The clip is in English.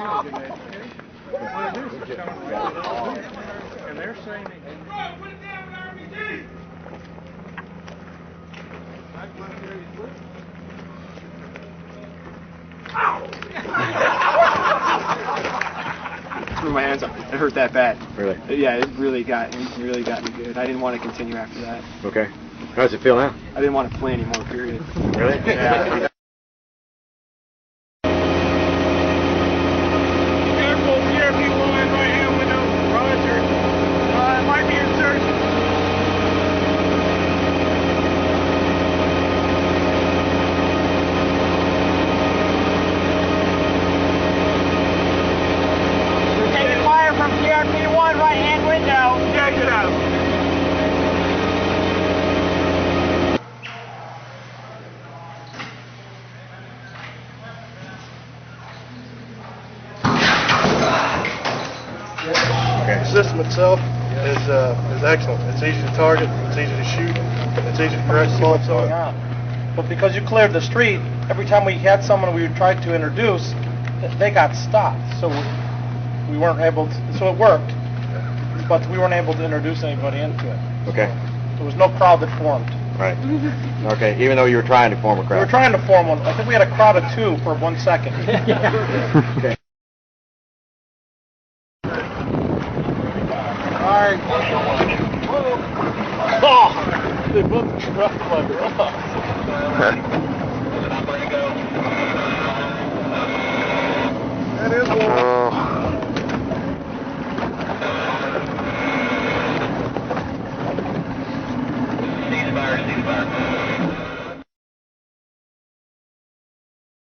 And they're saying Threw my hands up. It hurt that bad. Really? Yeah, it really got me good. I didn't want to continue after that. Okay. How does it feel now? I didn't want to play anymore, period. Really? Yeah. careful, PRP1, right hand window, Roger. It might be insertion. We're taking fire from PRP1, right hand window. Yeah, get out. The system itself is excellent. It's easy to target, it's easy to shoot, it's easy to correct faults on. But because you cleared the street, every time we had someone we tried to introduce, they got stopped. So we weren't able to, so it worked, but we weren't able to introduce anybody into it. Okay. There was no crowd that formed. Right. Okay, even though you were trying to form a crowd. We were trying to form one. I think we had a crowd of 2 for 1 second. Okay. Alright. Oh! They both dropped my rock. That is one. Ceasefire.